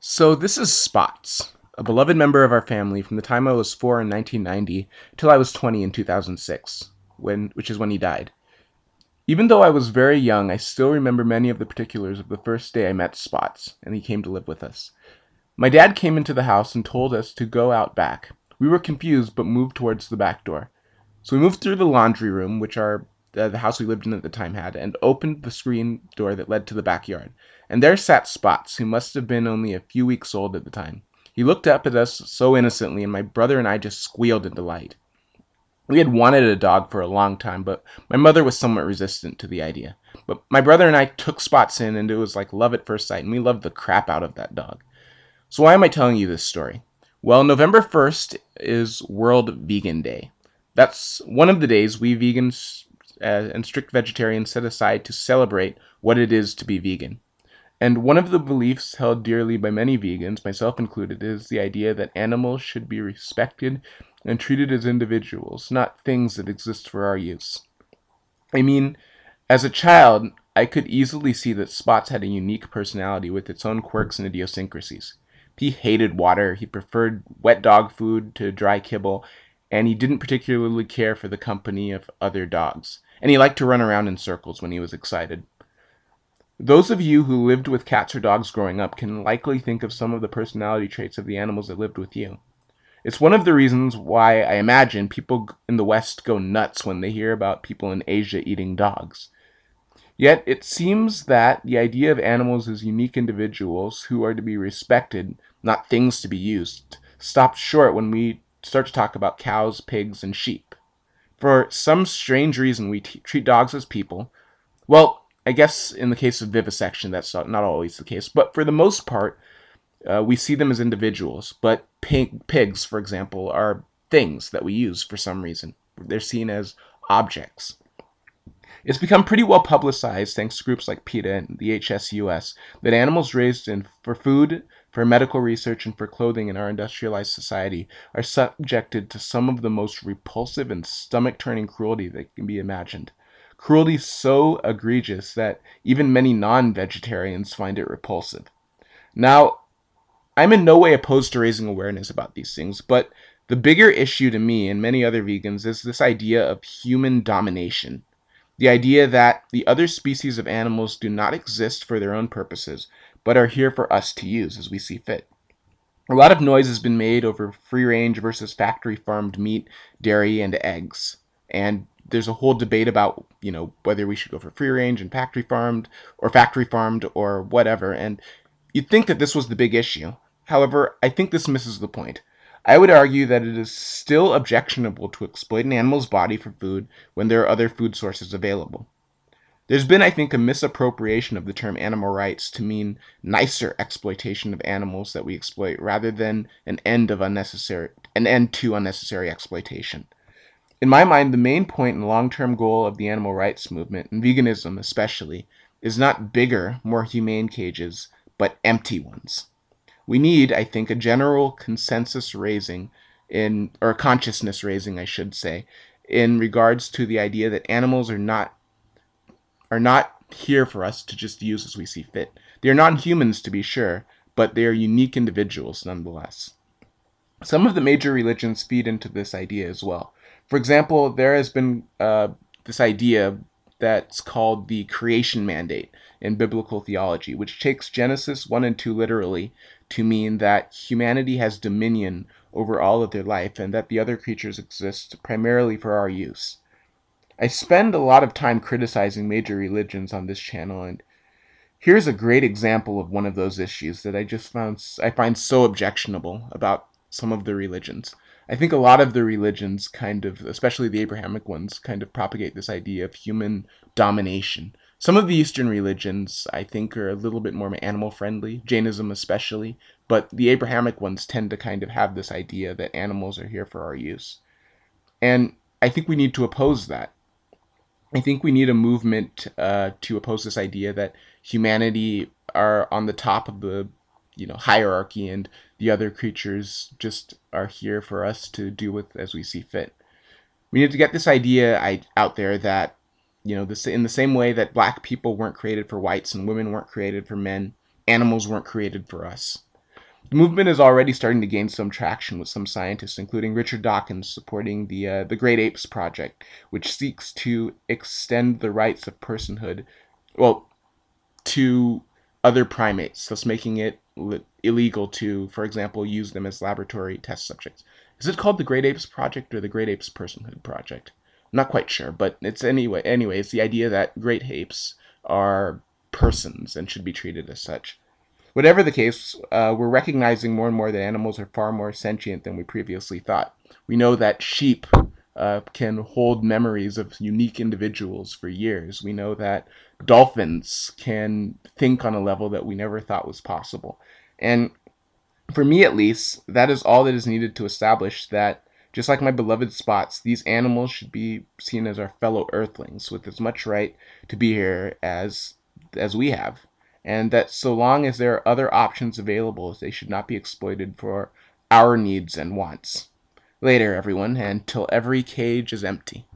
So this is Spots, a beloved member of our family from the time I was 4 in 1990 till I was 20 in 2006, which is when he died. Even though I was very young, I still remember many of the particulars of the first day I met Spots, and he came to live with us. My dad came into the house and told us to go out back. We were confused but moved towards the back door. So we moved through the laundry room, which the house we lived in at the time had, and opened the screen door that led to the backyard. And there sat Spots, who must have been only a few weeks old at the time. He looked up at us so innocently, and my brother and I just squealed in delight. We had wanted a dog for a long time, but my mother was somewhat resistant to the idea. But my brother and I took Spots in, and it was like love at first sight, and we loved the crap out of that dog. So why am I telling you this story? Well, November 1st is World Vegan Day. That's one of the days we vegans and strict vegetarians set aside to celebrate what it is to be vegan. And one of the beliefs held dearly by many vegans, myself included, is the idea that animals should be respected and treated as individuals, not things that exist for our use. I mean, as a child, I could easily see that Spots had a unique personality with its own quirks and idiosyncrasies. He hated water, he preferred wet dog food to dry kibble, and he didn't particularly care for the company of other dogs. And he liked to run around in circles when he was excited. Those of you who lived with cats or dogs growing up can likely think of some of the personality traits of the animals that lived with you. It's one of the reasons why I imagine people in the West go nuts when they hear about people in Asia eating dogs. Yet it seems that the idea of animals as unique individuals who are to be respected, not things to be used, stops short when we start to talk about cows, pigs, and sheep. For some strange reason, we treat dogs as people. Well, I guess in the case of vivisection, that's not always the case, but for the most part, we see them as individuals. But pigs, for example, are things that we use for some reason. They're seen as objects. It's become pretty well publicized, thanks to groups like PETA and the HSUS, that animals raised for food, for medical research, and for clothing in our industrialized society are subjected to some of the most repulsive and stomach-turning cruelty that can be imagined. Cruelty so egregious that even many non-vegetarians find it repulsive. Now, I'm in no way opposed to raising awareness about these things, but the bigger issue to me and many other vegans is this idea of human domination. The idea that the other species of animals do not exist for their own purposes, but are here for us to use as we see fit. A lot of noise has been made over free-range versus factory-farmed meat, dairy, and eggs. And there's a whole debate about, whether we should go for free-range and factory-farmed or whatever. And you'd think that this was the big issue. However, I think this misses the point. I would argue that it is still objectionable to exploit an animal's body for food when there are other food sources available. There's been, I think, a misappropriation of the term animal rights to mean nicer exploitation of animals that we exploit rather than an end to unnecessary exploitation. In my mind, the main point and long-term goal of the animal rights movement, and veganism especially, is not bigger, more humane cages, but empty ones. We need, I think, a general consciousness raising, I should say, in regards to the idea that animals are not here for us to just use as we see fit. They are non-humans, to be sure, but they are unique individuals nonetheless. Some of the major religions feed into this idea as well. For example, there has been this idea that's called the creation mandate in biblical theology, which takes Genesis 1 and 2 literally to mean that humanity has dominion over all of their life and that the other creatures exist primarily for our use. I spend a lot of time criticizing major religions on this channel, and here's a great example of one of those issues that I find so objectionable about some of the religions. I think a lot of the religions especially the Abrahamic ones, kind of propagate this idea of human domination. Some of the Eastern religions, I think, are a little bit more animal-friendly, Jainism especially, but the Abrahamic ones tend to kind of have this idea that animals are here for our use. And I think we need to oppose that. I think we need a movement to oppose this idea that humanity are on the top of the hierarchy and the other creatures just are here for us to do with as we see fit. We need to get this idea out there that, in the same way that black people weren't created for whites and women weren't created for men, animals weren't created for us. The movement is already starting to gain some traction with some scientists, including Richard Dawkins, supporting the Great Apes Project, which seeks to extend the rights of personhood, well, to other primates, thus making it illegal to, for example, use them as laboratory test subjects. Is it called the Great Apes Project or the Great Apes Personhood Project? I'm not quite sure, but it's anyway, it's the idea that great apes are persons and should be treated as such. Whatever the case, we're recognizing more and more that animals are far more sentient than we previously thought. We know that sheep can hold memories of unique individuals for years. We know that dolphins can think on a level that we never thought was possible. And for me at least, that is all that is needed to establish that, just like my beloved spots, these animals should be seen as our fellow earthlings with as much right to be here as we have, and that so long as there are other options available, they should not be exploited for our needs and wants. Later, everyone, and till every cage is empty.